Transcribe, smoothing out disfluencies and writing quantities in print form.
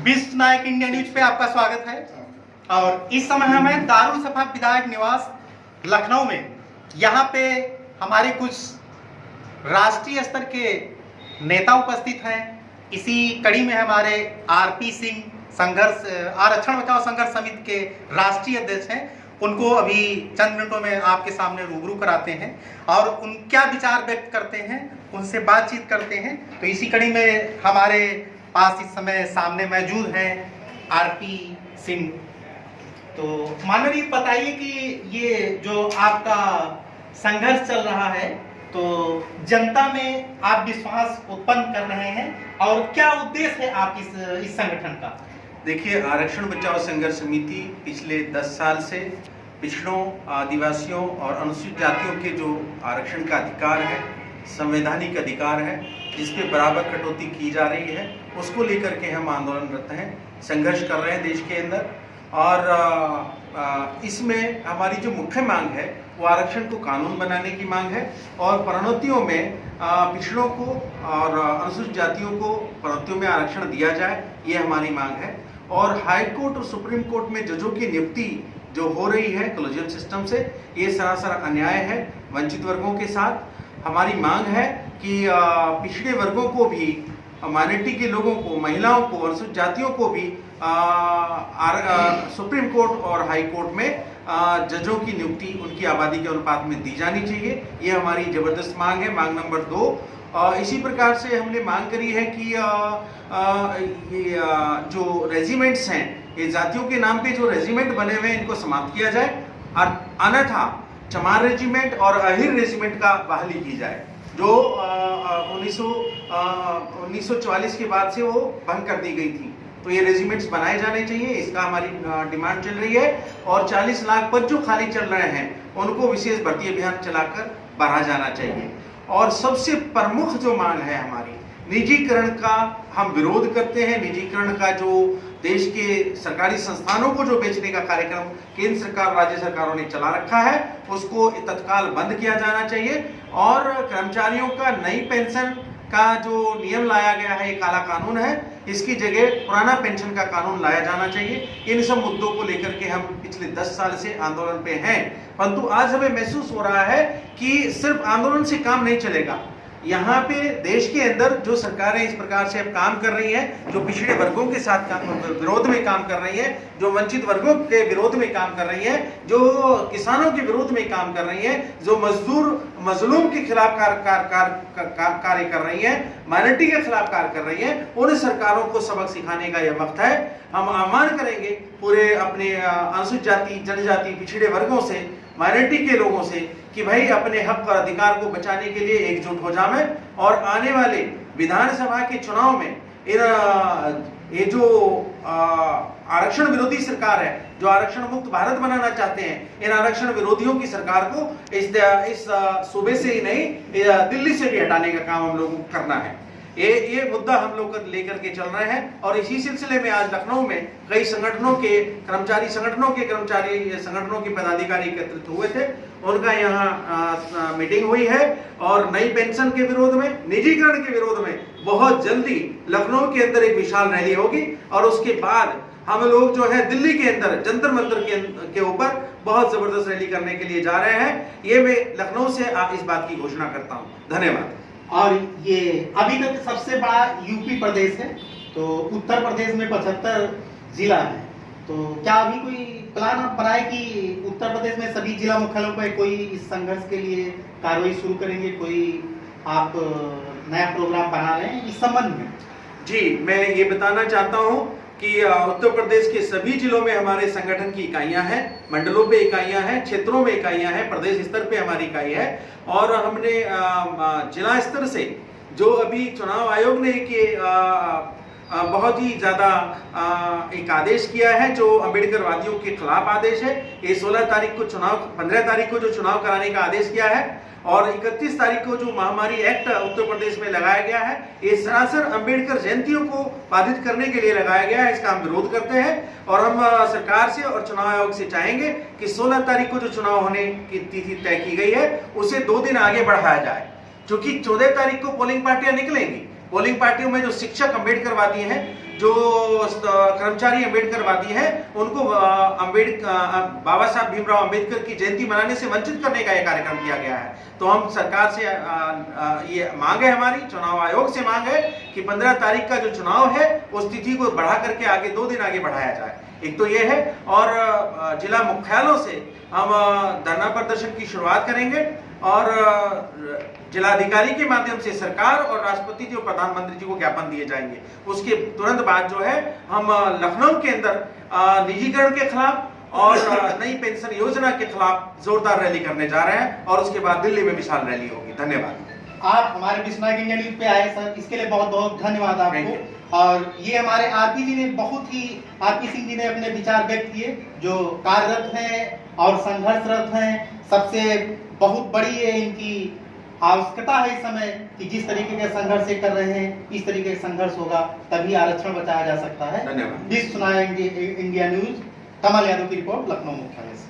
विश्व नायक India news पे आपका स्वागत है। और इस समय हम हैं दारुल सफा विधायक निवास लखनऊ में। यहाँ पे हमारे कुछ राष्ट्रीय स्तर के नेता उपस्थित हैं। इसी कड़ी में हमारे आरपी सिंह संघर्ष आरक्षण बचाओ संघर्ष समिति के राष्ट्रीय अध्यक्ष हैं। उनको अभी चंद मिनटों में आपके सामने रूबरू कराते हैं और उन क्या विचार व्यक्त करते हैं, उनसे बातचीत करते हैं। तो इसी कड़ी में हमारे पास इस समय सामने मौजूद हैं आरपी सिंह। तो माननीय बताइए कि ये जो आपका संघर्ष चल रहा है, तो जनता में आप विश्वास उत्पन्न कर रहे हैं और क्या उद्देश्य है आप इस संगठन का? देखिए, आरक्षण बचाओ संघर्ष समिति पिछले 10 साल से पिछड़ों, आदिवासियों और अनुसूचित जातियों के जो आरक्षण का अधिकार है, संवैधानिक अधिकार है, जिस पे बराबर कटौती की जा रही है, उसको लेकर के हम आंदोलनरत हैं, संघर्ष कर रहे हैं देश के अंदर। और इसमें हमारी जो मुख्य मांग है वो आरक्षण को कानून बनाने की मांग है और प्रोन्नतियों में पिछड़ों को और अनुसूचित जातियों को प्रोन्नतियों में आरक्षण दिया जाए, ये हमारी मांग है। और हाई कोर्ट और सुप्रीम कोर्ट में जजों की नियुक्ति जो हो रही है कॉलेजियम सिस्टम से, ये सरासर अन्याय है वंचित वर्गों के साथ। हमारी मांग है कि पिछड़े वर्गों को भी, माइनॉरिटी के लोगों को, महिलाओं को, अनुसूचित जातियों को भी सुप्रीम कोर्ट और हाई कोर्ट में जजों की नियुक्ति उनकी आबादी के अनुपात में दी जानी चाहिए। ये हमारी जबरदस्त मांग है। मांग नंबर 2, इसी प्रकार से हमने मांग करी है कि ये जो रेजिमेंट्स हैं, ये जातियों के नाम पे जो रेजिमेंट बने हुए हैं, इनको समाप्त किया जाए और अन्यथा चमार रेजिमेंट और अहिर रेजिमेंट का बहाली की जाए, जो 1944 के बाद से वो भंग कर दी गई थी। तो ये रेजिमेंट्स बनाए जाने चाहिए, इसका हमारी डिमांड चल रही है। और 40 लाख पद जो खाली चल रहे हैं उनको विशेष भर्ती अभियान चलाकर भरा जाना चाहिए। और सबसे प्रमुख जो मांग है हमारी, निजीकरण का हम विरोध करते हैं। निजीकरण का जो देश के सरकारी संस्थानों को जो बेचने का कार्यक्रम केंद्र सरकार, राज्य सरकारों ने चला रखा है, उसको तत्काल बंद किया जाना चाहिए। और कर्मचारियों का नई पेंशन का जो नियम लाया गया है, ये काला कानून है, इसकी जगह पुराना पेंशन का कानून लाया जाना चाहिए। इन सब मुद्दों को लेकर के हम पिछले 10 साल से आंदोलन पे हैं। परंतु आज हमें महसूस हो रहा है कि सिर्फ आंदोलन से काम नहीं चलेगा। यहाँ पे देश के अंदर जो सरकारें इस प्रकार से अब काम कर रही हैं, जो पिछड़े वर्गों के साथ विरोध में काम कर रही हैं, जो वंचित वर्गों के विरोध में काम कर रही हैं, जो किसानों के विरोध में काम कर रही हैं, जो मजदूर मजलूम के खिलाफ कार्य कर रही हैं, माइनॉरिटी के खिलाफ कार्य कर रही हैं, उन सरकारों को सबक सिखाने का यह वक्त है। हम आह्वान करेंगे पूरे अपने अनुसूचित जाति, जनजाति, पिछड़े वर्गों से, माइनॉरिटी के लोगों से कि भाई अपने हक और अधिकार को बचाने के लिए एकजुट हो जाएं और आने वाले विधानसभा के चुनाव में ये जो आरक्षण विरोधी सरकार है, जो आरक्षण मुक्त भारत बनाना चाहते हैं, इन आरक्षण विरोधियों की सरकार को इस सूबे से ही नहीं, दिल्ली से भी हटाने का काम हम लोगों को करना है। ये मुद्दा हम लोग लेकर के चल रहे हैं। और इसी सिलसिले में आज लखनऊ में कई संगठनों के कर्मचारी संगठनों के पदाधिकारी एकत्रित हुए थे। उनका यहाँ मीटिंग हुई है और नई पेंशन के विरोध में, निजीकरण के विरोध में बहुत जल्दी लखनऊ के अंदर एक विशाल रैली होगी। और उसके बाद हम लोग जो है दिल्ली के अंदर जंतर मंतर के ऊपर बहुत जबरदस्त रैली करने के लिए जा रहे हैं। ये मैं लखनऊ से इस बात की घोषणा करता हूँ। धन्यवाद। और ये अभी तक सबसे बड़ा यूपी प्रदेश है, तो उत्तर प्रदेश में 75 जिला है। तो क्या अभी कोई प्लान आप बनाए कि उत्तर प्रदेश में सभी जिला मुख्यालयों पर कोई इस संघर्ष के लिए कार्रवाई शुरू करेंगे? कोई आप नया प्रोग्राम बना रहे हैं इस संबंध में? जी, मैं ये बताना चाहता हूँ कि उत्तर प्रदेश के सभी जिलों में हमारे संगठन की इकाइयां हैं, मंडलों पे इकाइयां हैं, क्षेत्रों में इकाइयां हैं, प्रदेश स्तर पे हमारी इकाई है। और हमने जिला स्तर से जो अभी चुनाव आयोग ने कि बहुत ही ज्यादा एक आदेश किया है, जो अम्बेडकर वादियों के खिलाफ आदेश है। ये 16 तारीख को चुनाव, 15 तारीख को जो चुनाव कराने का आदेश किया है और 31 तारीख को जो महामारी एक्ट उत्तर प्रदेश में लगाया गया है, ये सरासर अम्बेडकर जयंतियों को बाधित करने के लिए लगाया गया है। इसका हम विरोध करते हैं और हम सरकार से और चुनाव आयोग से चाहेंगे कि 16 तारीख को जो चुनाव होने की तिथि तय की गई है, उसे 2 दिन आगे बढ़ाया जाए। क्योंकि 14 तारीख को पोलिंग पार्टियां निकलेंगी, पोलिंग पार्टियों में जो शिक्षक अम्बेडकरवादी हैं, जो कर्मचारी अम्बेडकरवादी हैं, उनको बाबा साहब भीमराव अम्बेडकर की जयंती मनाने से वंचित करने का यह कार्यक्रम किया गया है। तो हम सरकार से ये मांग है, हमारी चुनाव आयोग से मांग है कि 15 तारीख का जो चुनाव है उस तिथि को बढ़ा करके आगे 2 दिन आगे बढ़ाया जाए। एक तो ये है, और जिला मुख्यालयों से हम धरना प्रदर्शन की शुरुआत करेंगे और जिलाधिकारी के माध्यम से सरकार और राष्ट्रपति जी और प्रधानमंत्री जी को ज्ञापन दिए जाएंगे। उसके तुरंत बाद जो है हम लखनऊ के अंदर निजीकरण के खिलाफ और नई पेंशन योजना के खिलाफ जोरदार रैली करने जा रहे हैं और उसके बाद दिल्ली में विशाल रैली होगी। धन्यवाद। आप हमारे विश्वनायक इंडिया न्यूज पे आए सर, इसके लिए बहुत बहुत धन्यवाद आपको। और ये हमारे आरपी जी ने आरपी सिंह जी ने अपने विचार व्यक्त किए, जो कार्यरत हैं और संघर्षरत हैं। सबसे बहुत बड़ी ये इनकी आवश्यकता है इस समय कि जिस तरीके के संघर्ष ये कर रहे हैं, इस तरीके का संघर्ष होगा तभी आरक्षण बचाया जा सकता है। धन्यवाद। विश्वनायक इंडिया न्यूज, कमल यादव की रिपोर्ट, लखनऊ मुख्यालय से।